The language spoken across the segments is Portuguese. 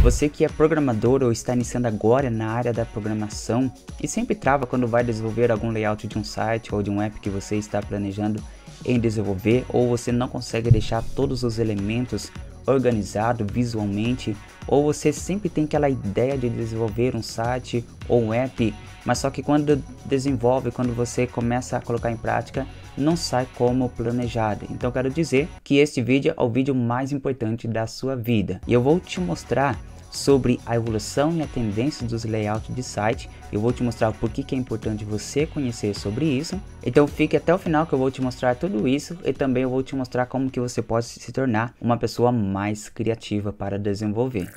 Você que é programador ou está iniciando agora na área da programação e sempre trava quando vai desenvolver algum layout de um site ou de um app que você está planejando em desenvolver, ou você não consegue deixar todos os elementos organizados visualmente, ou você sempre tem aquela ideia de desenvolver um site ou um app, mas só que quando desenvolve, quando você começa a colocar em prática, não sai como planejado. Então quero dizer que este vídeo é o vídeo mais importante da sua vida e eu vou te mostrar sobre a evolução e a tendência dos layouts de site. Eu vou te mostrar por que é importante você conhecer sobre isso. Então fique até o final que eu vou te mostrar tudo isso e também eu vou te mostrar como que você pode se tornar uma pessoa mais criativa para desenvolver.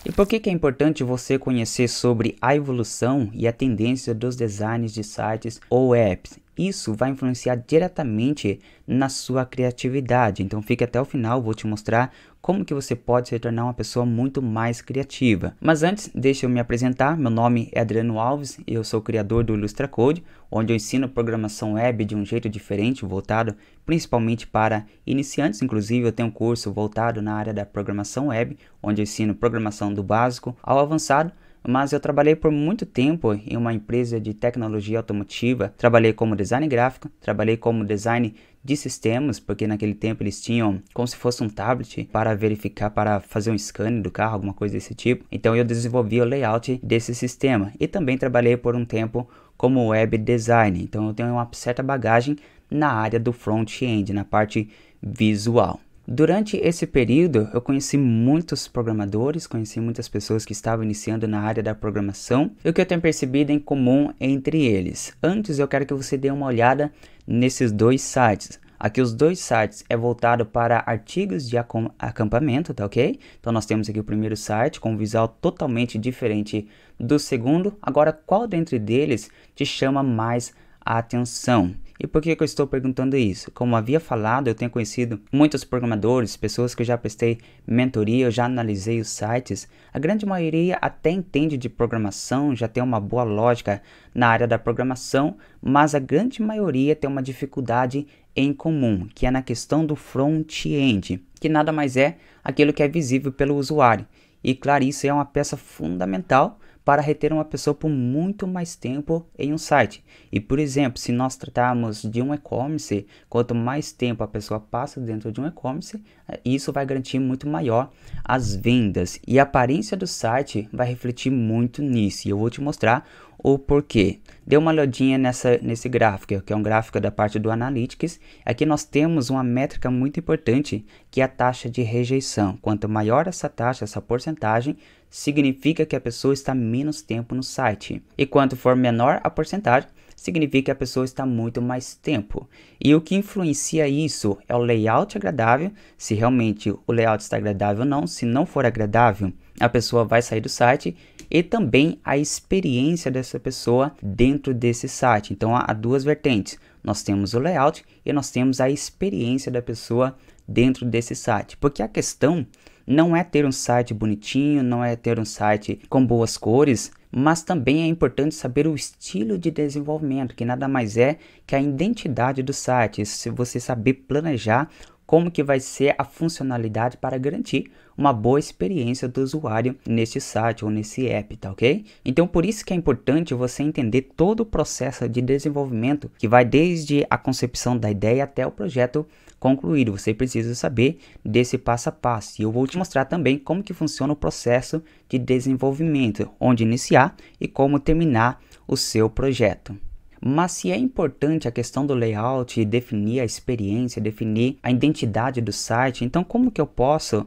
E por que é importante você conhecer sobre a evolução e a tendência dos designs de sites ou apps? Isso vai influenciar diretamente na sua criatividade. Então fique até o final, vou te mostrar como que você pode se tornar uma pessoa muito mais criativa. Mas antes, deixa eu me apresentar. Meu nome é Adriano Alves e eu sou criador do Ilustra Code, onde eu ensino programação web de um jeito diferente, voltado principalmente para iniciantes. Inclusive eu tenho um curso voltado na área da programação web, onde eu ensino programação do básico ao avançado. Mas eu trabalhei por muito tempo em uma empresa de tecnologia automotiva, trabalhei como design gráfico, trabalhei como design de sistemas, porque naquele tempo eles tinham como se fosse um tablet para verificar, para fazer um scan do carro, alguma coisa desse tipo. Então eu desenvolvi o layout desse sistema e também trabalhei por um tempo como web design. Então eu tenho uma certa bagagem na área do front-end, na parte visual. Durante esse período, eu conheci muitos programadores, conheci muitas pessoas que estavam iniciando na área da programação e o que eu tenho percebido em comum entre eles. Antes, eu quero que você dê uma olhada nesses dois sites. Aqui os dois sites é voltado para artigos de acampamento, tá ok? Então nós temos aqui o primeiro site com um visual totalmente diferente do segundo. Agora, qual dentre deles te chama mais a atenção? E por que eu estou perguntando isso? Como havia falado, eu tenho conhecido muitos programadores, pessoas que eu já prestei mentoria, eu já analisei os sites. A grande maioria até entende de programação, já tem uma boa lógica na área da programação, mas a grande maioria tem uma dificuldade em comum, que é na questão do front-end, que nada mais é aquilo que é visível pelo usuário. E claro, isso é uma peça fundamental para reter uma pessoa por muito mais tempo em um site. E por exemplo, se nós tratarmos de um e-commerce, quanto mais tempo a pessoa passa dentro de um e-commerce, isso vai garantir muito maior as vendas. E a aparência do site vai refletir muito nisso. E eu vou te mostrar o porquê. Dê uma olhadinha nesse gráfico, que é um gráfico da parte do Analytics. Aqui nós temos uma métrica muito importante, que é a taxa de rejeição. Quanto maior essa taxa, essa porcentagem, significa que a pessoa está menos tempo no site. E quanto for menor a porcentagem, significa que a pessoa está muito mais tempo. E o que influencia isso é o layout agradável, se realmente o layout está agradável ou não. Se não for agradável, a pessoa vai sair do site, e também a experiência dessa pessoa dentro desse site. Então há duas vertentes, nós temos o layout e nós temos a experiência da pessoa dentro desse site, porque a questão não é ter um site bonitinho, não é ter um site com boas cores, mas também é importante saber o estilo de desenvolvimento, que nada mais é que a identidade do site. Se você saber planejar como que vai ser a funcionalidade para garantir uma boa experiência do usuário nesse site ou nesse app, tá ok? Então por isso que é importante você entender todo o processo de desenvolvimento, que vai desde a concepção da ideia até o projeto concluído. Você precisa saber desse passo a passo. E eu vou te mostrar também como que funciona o processo de desenvolvimento, onde iniciar e como terminar o seu projeto. Mas se é importante a questão do layout, definir a experiência, definir a identidade do site, então como que eu posso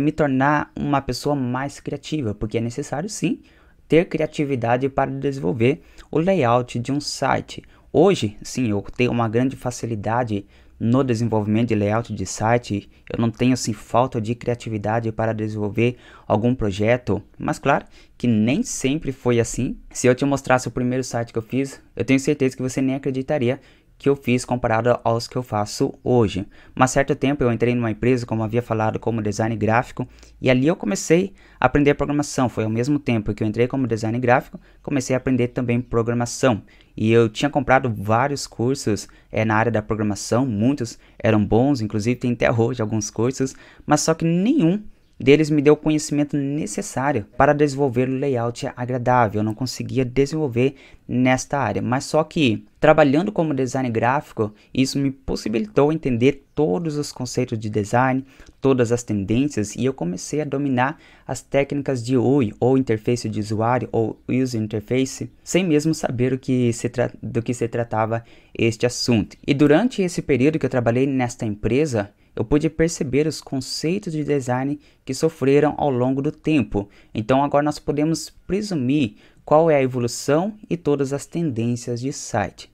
me tornar uma pessoa mais criativa? Porque é necessário sim ter criatividade para desenvolver o layout de um site. Hoje, sim, eu tenho uma grande facilidade no desenvolvimento de layout de site. Eu não tenho assim falta de criatividade para desenvolver algum projeto, mas claro que nem sempre foi assim. Se eu te mostrasse o primeiro site que eu fiz, eu tenho certeza que você nem acreditaria que eu fiz comparado aos que eu faço hoje. Mas certo tempo eu entrei numa empresa, como havia falado, como design gráfico, e ali eu comecei a aprender programação. Foi ao mesmo tempo que eu entrei como design gráfico, comecei a aprender também programação. E eu tinha comprado vários cursos na área da programação, muitos eram bons, inclusive tem até hoje alguns cursos, mas só que nenhum deles me deu o conhecimento necessário para desenvolver o layout agradável. Eu não conseguia desenvolver nesta área, mas só que trabalhando como design gráfico, isso me possibilitou entender todos os conceitos de design, todas as tendências, e eu comecei a dominar as técnicas de UI, ou interface de usuário, ou user interface, sem mesmo saber do que se tratava este assunto. E durante esse período que eu trabalhei nesta empresa, eu pude perceber os conceitos de design que sofreram ao longo do tempo. Então agora nós podemos presumir qual é a evolução e todas as tendências de site.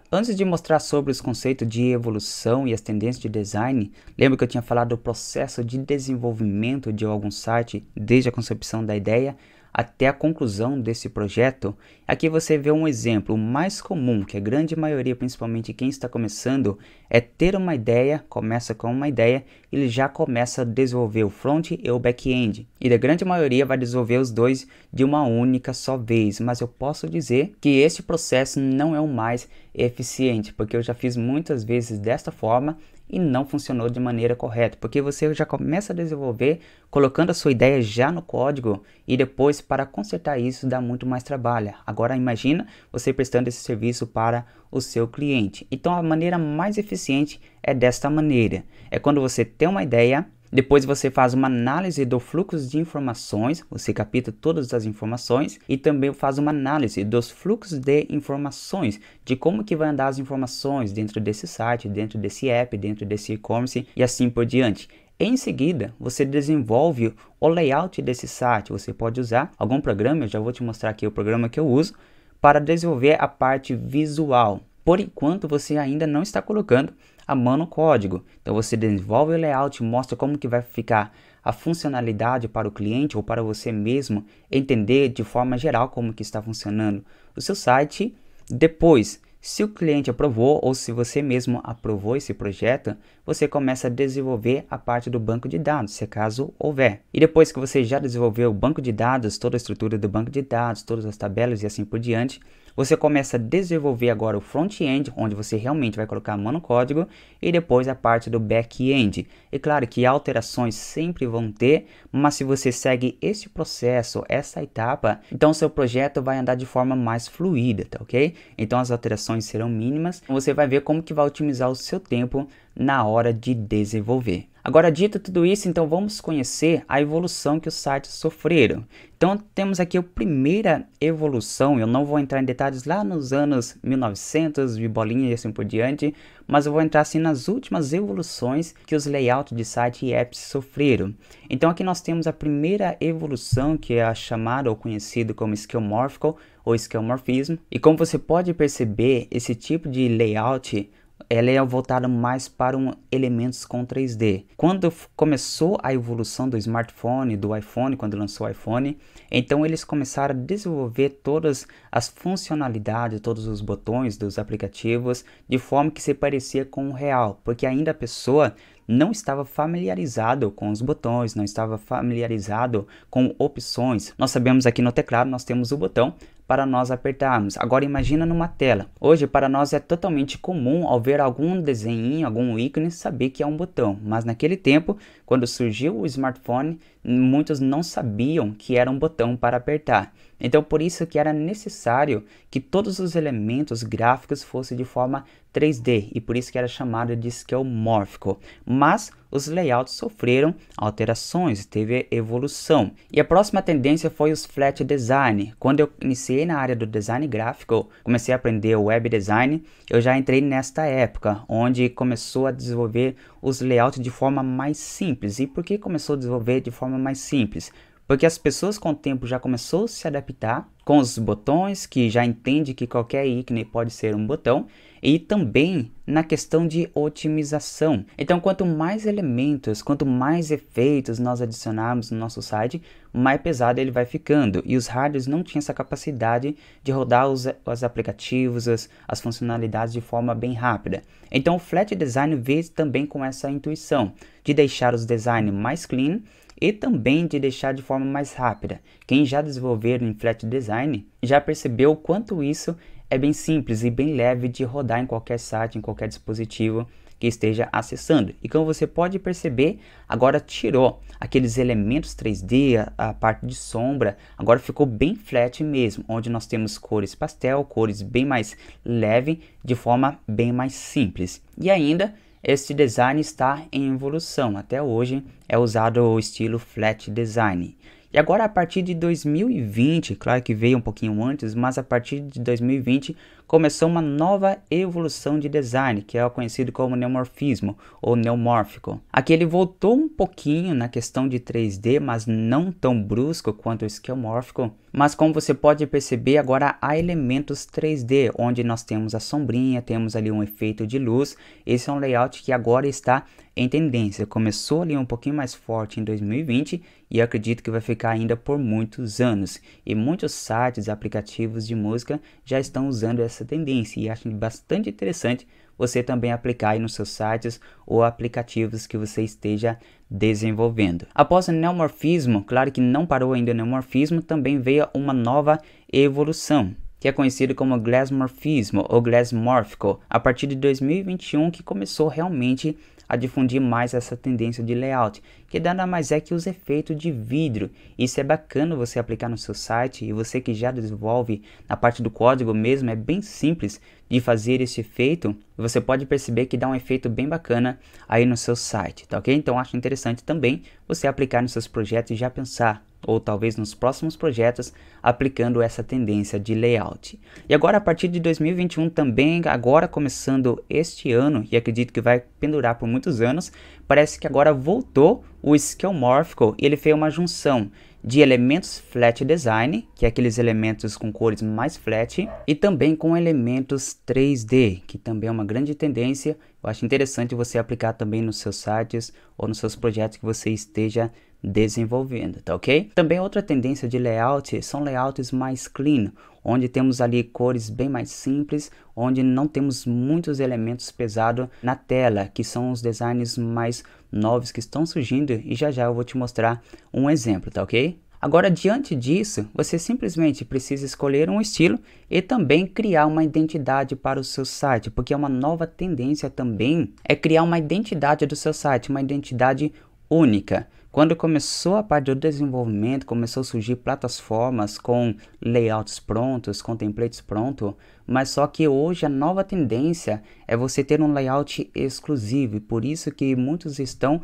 Antes de mostrar sobre os conceitos de evolução e as tendências de design, lembra que eu tinha falado do processo de desenvolvimento de algum site, desde a concepção da ideia até a conclusão desse projeto? Aqui você vê um exemplo. O mais comum, que a grande maioria, principalmente quem está começando, é ter uma ideia, começa com uma ideia, ele já começa a desenvolver o front e o back-end. E a grande maioria vai desenvolver os dois de uma única só vez, mas eu posso dizer que este processo não é o mais eficiente, porque eu já fiz muitas vezes desta forma e não funcionou de maneira correta, porque você já começa a desenvolver colocando a sua ideia já no código e depois para consertar isso dá muito mais trabalho. Agora imagina você prestando esse serviço para o seu cliente. Então a maneira mais eficiente é desta maneira, é quando você tem uma ideia, depois você faz uma análise do fluxo de informações, você capta todas as informações e também faz uma análise dos fluxos de informações, de como que vai andar as informações dentro desse site, dentro desse app, dentro desse e-commerce e assim por diante. Em seguida, você desenvolve o layout desse site. Você pode usar algum programa, eu já vou te mostrar aqui o programa que eu uso, para desenvolver a parte visual. Por enquanto, você ainda não está colocando a mão no código. Então você desenvolve o layout, mostra como que vai ficar a funcionalidade para o cliente ou para você mesmo entender de forma geral como que está funcionando o seu site. Depois, se o cliente aprovou ou se você mesmo aprovou esse projeto, você começa a desenvolver a parte do banco de dados, se caso houver. E depois que você já desenvolveu o banco de dados, toda a estrutura do banco de dados, todas as tabelas e assim por diante, você começa a desenvolver agora o front-end, onde você realmente vai colocar a mão no código, e depois a parte do back-end. E claro que alterações sempre vão ter, mas se você segue esse processo, essa etapa, então seu projeto vai andar de forma mais fluida, tá ok? Então as alterações serão mínimas, você vai ver como que vai otimizar o seu tempo na hora de desenvolver. Agora, dito tudo isso, então vamos conhecer a evolução que os sites sofreram. Então temos aqui a primeira evolução, eu não vou entrar em detalhes lá nos anos 1900, de bolinha e assim por diante, mas eu vou entrar assim nas últimas evoluções que os layouts de site e apps sofreram. Então aqui nós temos a primeira evolução, que é a chamada ou conhecido como skeuomorphical ou skeuomorphismo. E como você pode perceber, esse tipo de layout ela é voltada mais para elementos com 3D. Quando começou a evolução do smartphone, do iPhone, quando lançou o iPhone, então eles começaram a desenvolver todas as funcionalidades, todos os botões dos aplicativos de forma que se parecia com o real, porque ainda a pessoa não estava familiarizado com os botões, não estava familiarizado com opções. Nós sabemos aqui no teclado, nós temos o botão para nós apertarmos. Agora imagina numa tela. Hoje para nós é totalmente comum ao ver algum desenho, algum ícone, saber que é um botão. Mas naquele tempo, quando surgiu o smartphone, muitos não sabiam que era um botão para apertar. Então por isso que era necessário que todos os elementos gráficos fossem de forma 3D e por isso que era chamado de skeuomórfico. Mas os layouts sofreram alterações, teve evolução. E a próxima tendência foi os flat design. Quando eu iniciei na área do design gráfico, comecei a aprender o web design, eu já entrei nesta época, onde começou a desenvolver os layouts de forma mais simples. E por que começou a desenvolver de forma mais simples? Porque as pessoas com o tempo já começou a se adaptar com os botões, que já entende que qualquer ícone pode ser um botão, e também na questão de otimização. Então quanto mais elementos, quanto mais efeitos nós adicionarmos no nosso site, mais pesado ele vai ficando. E os hardwares não tinham essa capacidade de rodar os aplicativos, as funcionalidades de forma bem rápida. Então o flat design veio também com essa intuição de deixar os designs mais clean e também de deixar de forma mais rápida. Quem já desenvolveu em flat design já percebeu o quanto isso é bem simples e bem leve de rodar em qualquer site, em qualquer dispositivo que esteja acessando. E como você pode perceber, agora tirou aqueles elementos 3D, a parte de sombra, agora ficou bem flat mesmo, onde nós temos cores pastel, cores bem mais leve, de forma bem mais simples. E ainda, este design está em evolução, até hoje é usado o estilo flat design. E agora a partir de 2020, claro que veio um pouquinho antes, mas a partir de 2020 começou uma nova evolução de design, que é conhecido como neomorfismo ou neomórfico. Aqui ele voltou um pouquinho na questão de 3D, mas não tão brusco quanto o esquemórfico. Mas como você pode perceber, agora há elementos 3D, onde nós temos a sombrinha, temos ali um efeito de luz. Esse é um layout que agora está em tendência. Começou ali um pouquinho mais forte em 2020 e eu acredito que vai ficar ainda por muitos anos. E muitos sites, aplicativos de música já estão usando essa tendência e acho bastante interessante você também aplicar aí nos seus sites ou aplicativos que você esteja desenvolvendo. Após o neomorfismo, claro que não parou ainda o neomorfismo, também veio uma nova evolução, que é conhecido como glassmorfismo ou glassmórfico, a partir de 2021 que começou realmente a difundir mais essa tendência de layout, que nada mais é que os efeitos de vidro. Isso é bacana você aplicar no seu site, e você que já desenvolve na parte do código mesmo, é bem simples de fazer esse efeito. Você pode perceber que dá um efeito bem bacana aí no seu site, tá ok? Então acho interessante também você aplicar nos seus projetos e já pensar, ou talvez nos próximos projetos, aplicando essa tendência de layout. E agora a partir de 2021 também, agora começando este ano, e acredito que vai pendurar por muitos anos, parece que agora voltou o esquemórfico e ele fez uma junção de elementos flat design, que é aqueles elementos com cores mais flat, e também com elementos 3D, que também é uma grande tendência. Eu acho interessante você aplicar também nos seus sites ou nos seus projetos que você esteja desenvolvendo, tá ok? Também outra tendência de layout são layouts mais clean, onde temos ali cores bem mais simples, onde não temos muitos elementos pesados na tela, que são os designs mais novos que estão surgindo, e já já eu vou te mostrar um exemplo, tá ok? Agora, diante disso, você simplesmente precisa escolher um estilo e também criar uma identidade para o seu site, porque é uma nova tendência também, é criar uma identidade do seu site, uma identidade única. Quando começou a parte do desenvolvimento, começou a surgir plataformas com layouts prontos, com templates prontos, mas só que hoje a nova tendência é você ter um layout exclusivo, e por isso que muitos estão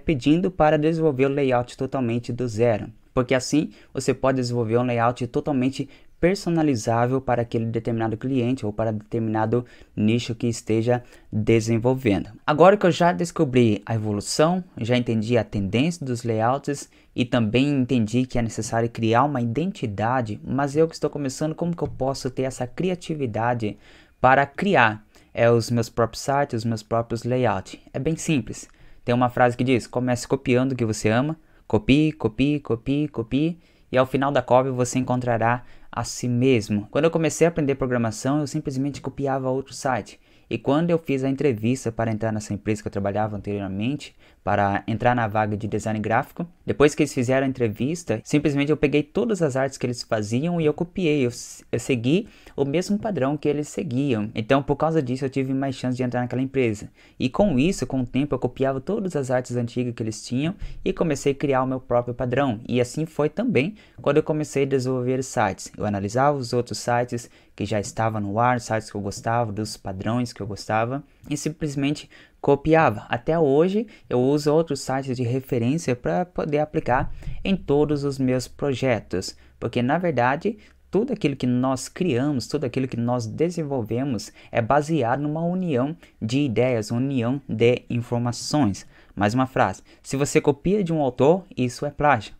pedindo para desenvolver o layout totalmente do zero, porque assim você pode desenvolver um layout totalmente personalizável para aquele determinado cliente ou para determinado nicho que esteja desenvolvendo. Agora que eu já descobri a evolução, já entendi a tendência dos layouts e também entendi que é necessário criar uma identidade, mas eu que estou começando, como que eu posso ter essa criatividade para criar os meus próprios sites, os meus próprios layouts? É bem simples. Tem uma frase que diz: comece copiando o que você ama, copie, copie, copie, copie, e ao final da cópia você encontrará a si mesmo. Quando eu comecei a aprender programação, eu simplesmente copiava outro site. E quando eu fiz a entrevista para entrar nessa empresa que eu trabalhava anteriormente, para entrar na vaga de design gráfico, depois que eles fizeram a entrevista, simplesmente eu peguei todas as artes que eles faziam e eu copiei, eu segui o mesmo padrão que eles seguiam. Então, por causa disso, eu tive mais chance de entrar naquela empresa. E com isso, com o tempo, eu copiava todas as artes antigas que eles tinham e comecei a criar o meu próprio padrão. E assim foi também quando eu comecei a desenvolver sites. Eu analisava os outros sites que já estavam no ar, sites que eu gostava, dos padrões que eu gostava, e simplesmente copiava. Até hoje eu uso outros sites de referência para poder aplicar em todos os meus projetos, porque na verdade tudo aquilo que nós criamos, tudo aquilo que nós desenvolvemos é baseado numa união de ideias, união de informações. Mais uma frase: se você copia de um autor, isso é plágio,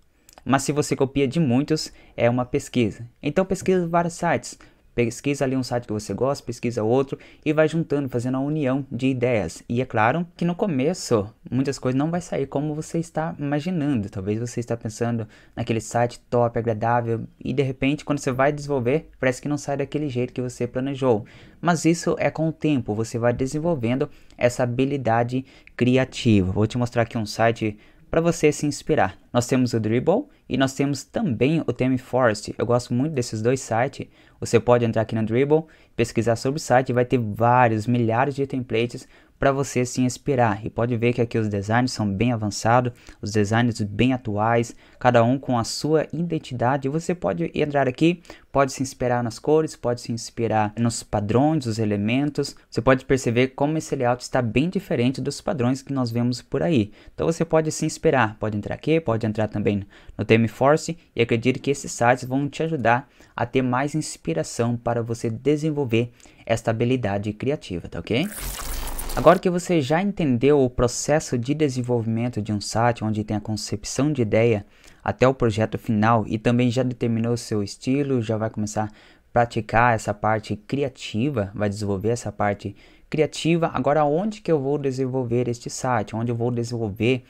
mas se você copia de muitos, é uma pesquisa. Então pesquisa vários sites. Pesquisa ali um site que você gosta, pesquisa outro e vai juntando, fazendo a união de ideias. E é claro que no começo muitas coisas não vai sair como você está imaginando. Talvez você está pensando naquele site top, agradável, e de repente quando você vai desenvolver, parece que não sai daquele jeito que você planejou. Mas isso é com o tempo, você vai desenvolvendo essa habilidade criativa. Vou te mostrar aqui um site para você se inspirar. Nós temos o Dribbble e nós temos também o ThemeForest. Eu gosto muito desses dois sites. Você pode entrar aqui no Dribbble, pesquisar sobre o site e vai ter vários, milhares de templates para você se inspirar. E pode ver que aqui os designs são bem avançados, os designs bem atuais, cada um com a sua identidade. Você pode entrar aqui, pode se inspirar nas cores, pode se inspirar nos padrões, os elementos. Você pode perceber como esse layout está bem diferente dos padrões que nós vemos por aí. Então você pode se inspirar, pode entrar aqui, pode entrar também no ThemeForce, e acredito que esses sites vão te ajudar a ter mais inspiração para você desenvolver esta habilidade criativa, tá ok? Agora que você já entendeu o processo de desenvolvimento de um site, onde tem a concepção de ideia até o projeto final, e também já determinou o seu estilo, já vai começar a praticar essa parte criativa, vai desenvolver essa parte criativa. Agora, onde que eu vou desenvolver este site? Onde eu vou desenvolver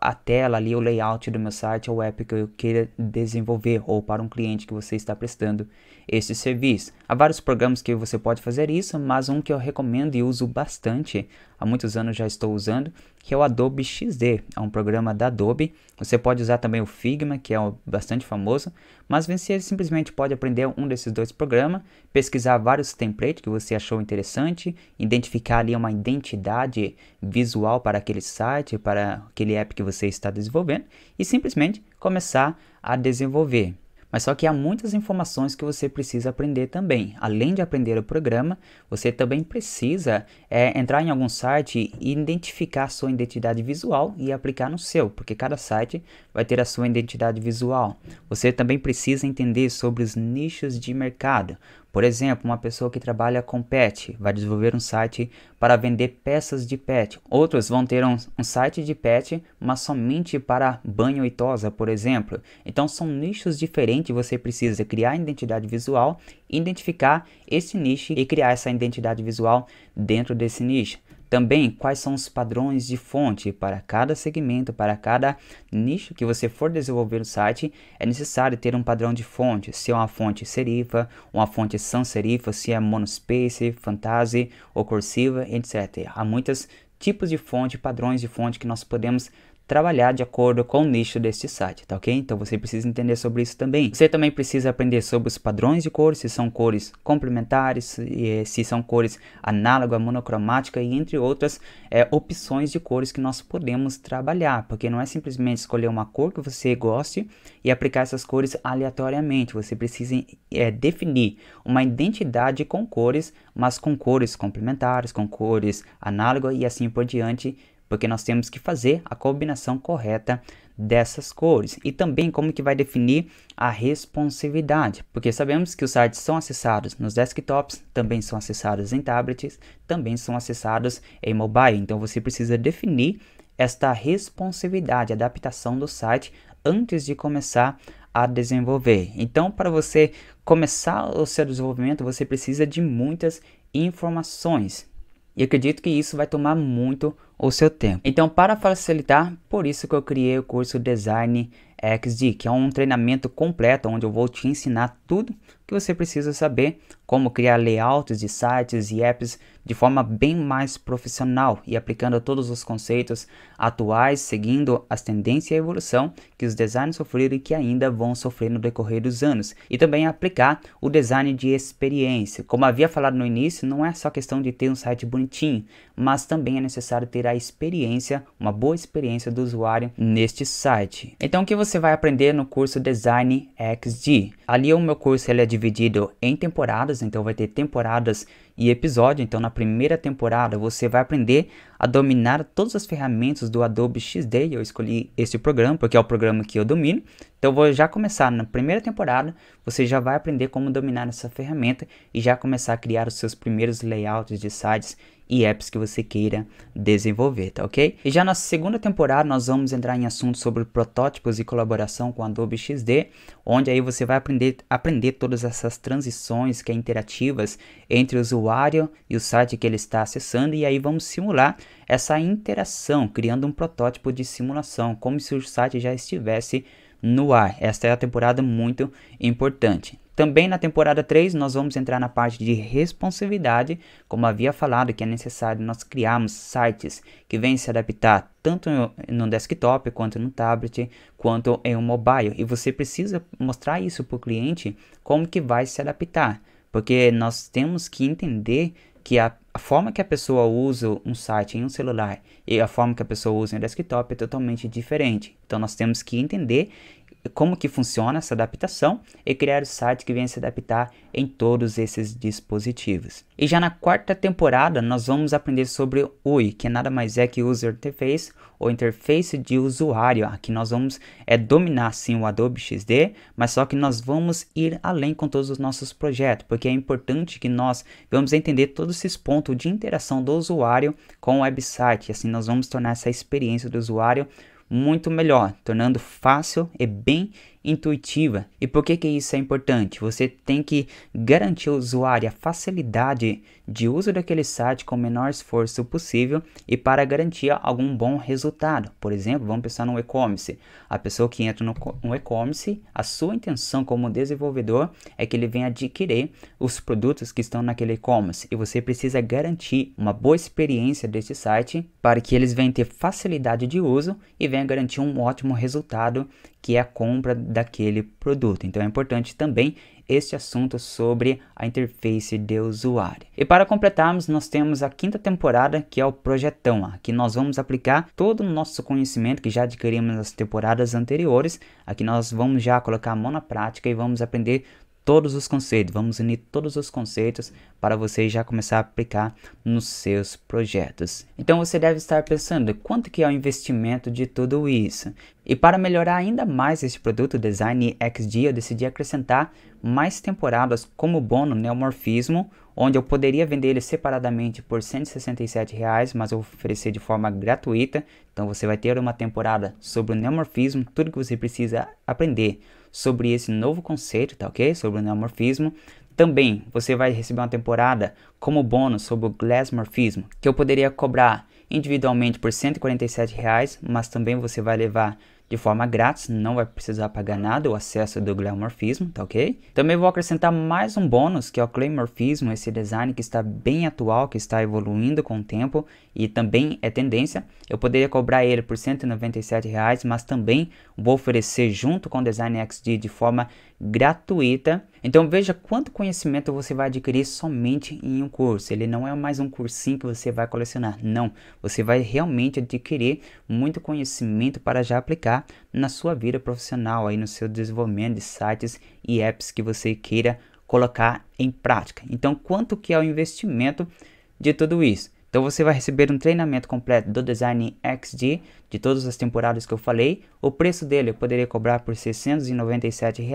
a tela ali, o layout do meu site, ou app que eu queira desenvolver, ou para um cliente que você está prestando este serviço. Há vários programas que você pode fazer isso, mas um que eu recomendo e uso bastante, há muitos anos já estou usando, que é o Adobe XD, é um programa da Adobe. Você pode usar também o Figma, que é bastante famoso, mas você simplesmente pode aprender um desses dois programas, pesquisar vários templates que você achou interessante, identificar ali uma identidade visual para aquele site, para aquele app que você está desenvolvendo, e simplesmente começar a desenvolver. Mas só que há muitas informações que você precisa aprender também. Além de aprender o programa, você também precisa entrar em algum site e identificar a sua identidade visual e aplicar no seu, porque cada site vai ter a sua identidade visual. Você também precisa entender sobre os nichos de mercado. Por exemplo, uma pessoa que trabalha com pet vai desenvolver um site para vender peças de pet. Outros vão ter um site de pet, mas somente para banho e tosa, por exemplo. Então são nichos diferentes, você precisa criar a identidade visual, identificar esse nicho e criar essa identidade visual dentro desse nicho. Também, quais são os padrões de fonte para cada segmento, para cada nicho que você for desenvolver no site, é necessário ter um padrão de fonte, se é uma fonte serifa, uma fonte sans serifa, se é monospace, fantasy ou cursiva, etc. Há muitos tipos de fonte, padrões de fonte que nós podemos trabalhar de acordo com o nicho deste site, tá ok? Então você precisa entender sobre isso também. Você também precisa aprender sobre os padrões de cores, se são cores complementares, se são cores análoga, monocromática e entre outras opções de cores que nós podemos trabalhar, porque não é simplesmente escolher uma cor que você goste e aplicar essas cores aleatoriamente. Você precisa definir uma identidade com cores, mas com cores complementares, com cores análogas e assim por diante, porque nós temos que fazer a combinação correta dessas cores. E também como que vai definir a responsividade, porque sabemos que os sites são acessados nos desktops, também são acessados em tablets, também são acessados em mobile. Então você precisa definir esta responsividade, adaptação do site antes de começar a desenvolver. Então, para você começar o seu desenvolvimento, você precisa de muitas informações. E acredito que isso vai tomar muito o seu tempo. Então, para facilitar, por isso que eu criei o curso Design XD, que é um treinamento completo onde eu vou te ensinar tudo que você precisa saber, como criar layouts de sites e apps de forma bem mais profissional e aplicando todos os conceitos atuais, seguindo as tendências e a evolução que os designers sofreram e que ainda vão sofrer no decorrer dos anos. E também aplicar o design de experiência. Como havia falado no início, não é só questão de ter um site bonitinho, mas também é necessário ter a experiência, uma boa experiência do usuário neste site. Então o que você vai aprender no curso Design XD? Ali o meu curso ele é dividido em temporadas, então vai ter temporadas e episódio. Então na primeira temporada você vai aprender a dominar todas as ferramentas do Adobe XD. Eu escolhi este programa porque é o programa que eu domino. Então vou já começar na primeira temporada, você já vai aprender como dominar essa ferramenta e já começar a criar os seus primeiros layouts de sites e apps que você queira desenvolver, tá ok? E já na segunda temporada nós vamos entrar em assuntos sobre protótipos e colaboração com Adobe XD, onde aí você vai aprender todas essas transições que é interativas entre o usuário e o site que ele está acessando, e aí vamos simular essa interação, criando um protótipo de simulação, como se o site já estivesse no ar. Esta é a temporada muito importante. Também na temporada 3 nós vamos entrar na parte de responsividade, como havia falado que é necessário nós criarmos sites que venham se adaptar tanto no desktop, quanto no tablet, quanto em um mobile. E você precisa mostrar isso para o cliente como que vai se adaptar, porque nós temos que entender que a forma que a pessoa usa um site em um celular e a forma que a pessoa usa em desktop é totalmente diferente. Então nós temos que entender como que funciona essa adaptação e criar o site que venha se adaptar em todos esses dispositivos. E já na quarta temporada nós vamos aprender sobre o UI, que nada mais é que User Interface ou interface de usuário. Aqui nós vamos dominar sim o Adobe XD, mas só que nós vamos ir além com todos os nossos projetos, porque é importante que nós vamos entender todos esses pontos de interação do usuário com o website. Assim nós vamos tornar essa experiência do usuário muito melhor, tornando fácil e bem intuitiva. E por que isso é importante? Você tem que garantir ao usuário a facilidade de uso daquele site com o menor esforço possível e para garantir algum bom resultado. Por exemplo, vamos pensar no e-commerce. A pessoa que entra no e-commerce, a sua intenção como desenvolvedor é que ele venha adquirir os produtos que estão naquele e-commerce, e você precisa garantir uma boa experiência desse site para que eles venham ter facilidade de uso e venham garantir um ótimo resultado, que é a compra daquele produto. Então é importante também este assunto sobre a interface de usuário. E para completarmos, nós temos a quinta temporada, que é o projetão. Aqui nós vamos aplicar todo o nosso conhecimento que já adquirimos nas temporadas anteriores. Aqui nós vamos já colocar a mão na prática e vamos aprender todos os conceitos, vamos unir todos os conceitos para você já começar a aplicar nos seus projetos. Então você deve estar pensando, quanto que é o investimento de tudo isso? E para melhorar ainda mais esse produto Design XD, eu decidi acrescentar mais temporadas como bônus neomorfismo, onde eu poderia vender ele separadamente por R$ 167, mas eu oferecer de forma gratuita. Então você vai ter uma temporada sobre o neomorfismo, tudo que você precisa aprender sobre esse novo conceito, tá ok? Sobre o neomorfismo. Também você vai receber uma temporada como bônus sobre o glassmorfismo, que eu poderia cobrar individualmente por R$ 147, mas também você vai levar de forma grátis, não vai precisar pagar nada o acesso do glassmorfismo, tá ok? Também vou acrescentar mais um bônus, que é o claymorfismo, esse design que está bem atual, que está evoluindo com o tempo e também é tendência. Eu poderia cobrar ele por R$ 197, mas também vou oferecer junto com o Design XD de forma gratuita. Então veja quanto conhecimento você vai adquirir somente em um curso. Ele não é mais um cursinho que você vai colecionar, não. Você vai realmente adquirir muito conhecimento para já aplicar na sua vida profissional, aí no seu desenvolvimento de sites e apps que você queira colocar em prática. Então quanto que é o investimento de tudo isso? Então você vai receber um treinamento completo do Design XD, de todas as temporadas que eu falei. O preço dele eu poderia cobrar por R$ 697,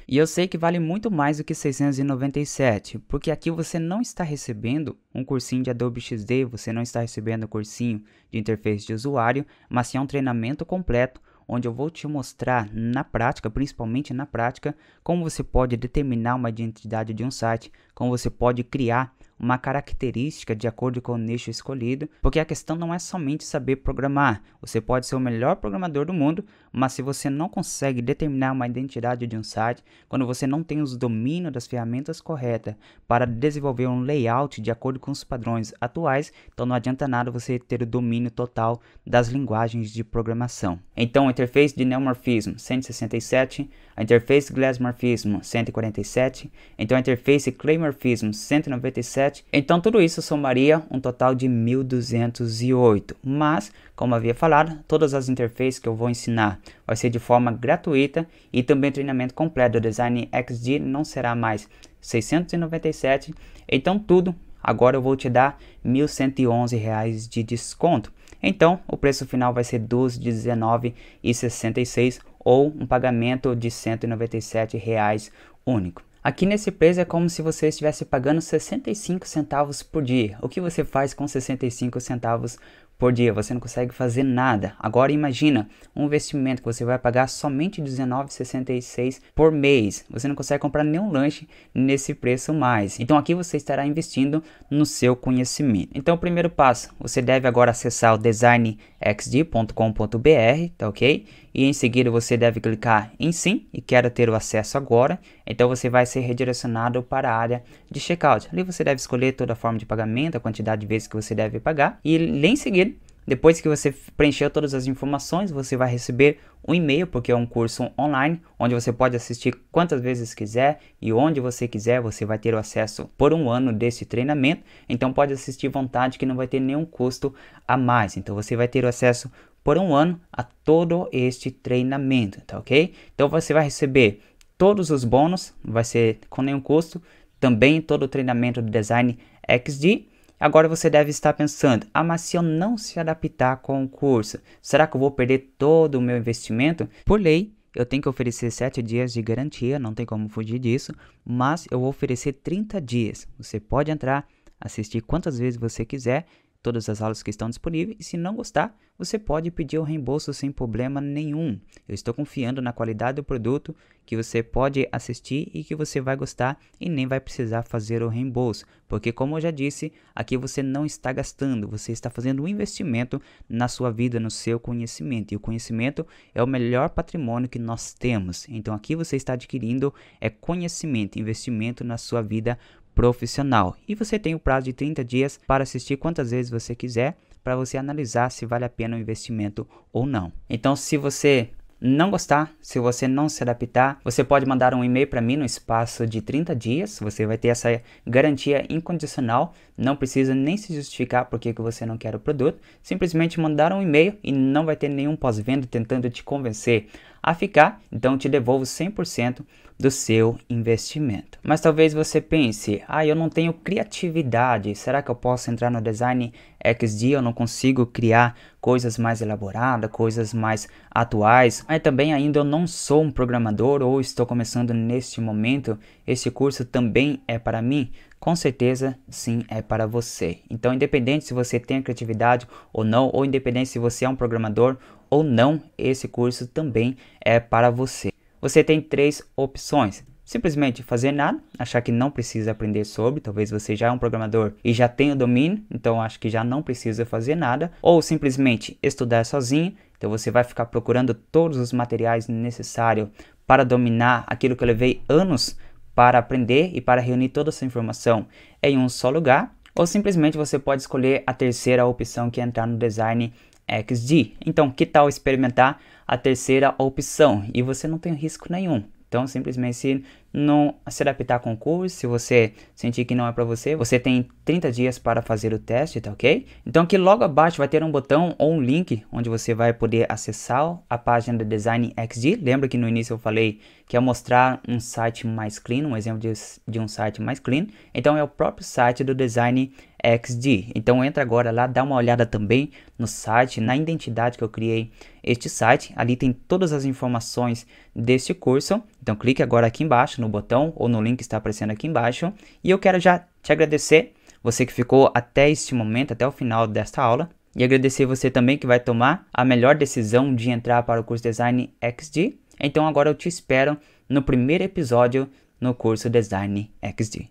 e eu sei que vale muito mais do que 697, porque aqui você não está recebendo um cursinho de Adobe XD, você não está recebendo um cursinho de interface de usuário, mas sim um treinamento completo, onde eu vou te mostrar na prática, principalmente na prática, como você pode determinar uma identidade de um site, como você pode criar uma característica de acordo com o nicho escolhido, porque a questão não é somente saber programar. Você pode ser o melhor programador do mundo, mas se você não consegue determinar uma identidade de um site, quando você não tem os domínios das ferramentas corretas para desenvolver um layout de acordo com os padrões atuais, então não adianta nada você ter o domínio total das linguagens de programação. Então a interface de neomorfismo 167, a interface glassmorfismo 147, então a interface claymorfismo 197. Então tudo isso somaria um total de 1.208, mas como havia falado, todas as interfaces que eu vou ensinar vai ser de forma gratuita, e também o treinamento completo do Design XD não será mais 697, então tudo agora eu vou te dar R$ 1.111 de desconto. Então o preço final vai ser R$ 219,66 ou um pagamento de R$ 197 único. Aqui nesse preço é como se você estivesse pagando 65 centavos por dia. O que você faz com 65 centavos por dia? Você não consegue fazer nada. Agora imagina um investimento que você vai pagar somente R$19,66 por mês. Você não consegue comprar nenhum lanche nesse preço mais. Então aqui você estará investindo no seu conhecimento. Então o primeiro passo, você deve agora acessar o designxd.com.br, tá ok? E em seguida você deve clicar em sim e quero ter o acesso agora. Então você vai ser redirecionado para a área de checkout. Ali você deve escolher toda a forma de pagamento, a quantidade de vezes que você deve pagar, e em seguida Depois que você preencheu todas as informações, você vai receber um e-mail, porque é um curso online, onde você pode assistir quantas vezes quiser e onde você quiser. Você vai ter o acesso por um ano desse treinamento, então pode assistir à vontade que não vai ter nenhum custo a mais. Então você vai ter o acesso por um ano a todo este treinamento, tá ok? Então você vai receber todos os bônus, não vai ser com nenhum custo, também todo o treinamento do Design XD. Agora você deve estar pensando, mas se eu não se adaptar com o curso, será que eu vou perder todo o meu investimento? Por lei, eu tenho que oferecer 7 dias de garantia, não tem como fugir disso, mas eu vou oferecer 30 dias. Você pode entrar, assistir quantas vezes você quiser, todas as aulas que estão disponíveis, e se não gostar, você pode pedir o reembolso sem problema nenhum. Eu estou confiando na qualidade do produto, que você pode assistir e que você vai gostar e nem vai precisar fazer o reembolso, porque como eu já disse, aqui você não está gastando, você está fazendo um investimento na sua vida, no seu conhecimento, e o conhecimento é o melhor patrimônio que nós temos. Então aqui você está adquirindo conhecimento, investimento na sua vida profissional. E você tem o prazo de 30 dias para assistir quantas vezes você quiser, para você analisar se vale a pena o investimento ou não. Então, se você não gostar, se você não se adaptar, você pode mandar um e-mail para mim no espaço de 30 dias. Você vai ter essa garantia incondicional, não precisa nem se justificar porque que você não quer o produto, simplesmente mandar um e-mail e não vai ter nenhum pós-venda tentando te convencer a ficar, então eu te devolvo 100% do seu investimento. Mas talvez você pense, eu não tenho criatividade, será que eu posso entrar no Design XD? Eu não consigo criar coisas mais elaboradas, coisas mais atuais, mas também ainda eu não sou um programador ou estou começando neste momento, esse curso também é para mim? Com certeza sim, é para você. Então independente se você tem criatividade ou não, ou independente se você é um programador ou não, esse curso também é para você. Você tem 3 opções: simplesmente fazer nada, achar que não precisa aprender sobre, talvez você já é um programador e já tenha o domínio, então acho que já não precisa fazer nada, ou simplesmente estudar sozinho, então você vai ficar procurando todos os materiais necessários para dominar aquilo que eu levei anos para aprender e para reunir toda essa informação em um só lugar, ou simplesmente você pode escolher a terceira opção, que é entrar no Design XD. Então, que tal experimentar a terceira opção e você não tem risco nenhum? Então, simplesmente se não se adaptar com o curso, se você sentir que não é para você, você tem 30 dias para fazer o teste, tá ok? Então aqui logo abaixo vai ter um botão ou um link onde você vai poder acessar a página do Design XD. Lembra que no início eu falei que é mostrar um site mais clean, um exemplo de um site mais clean. Então é o próprio site do Design XD. Então entra agora lá, dá uma olhada também no site, na identidade que eu criei este site. Ali tem todas as informações deste curso. Então clique agora aqui embaixo no botão ou no link que está aparecendo aqui embaixo. E eu quero já te agradecer, você que ficou até este momento, até o final desta aula. E agradecer você também que vai tomar a melhor decisão de entrar para o curso Design XD. Então agora eu te espero no primeiro episódio no curso Design XD.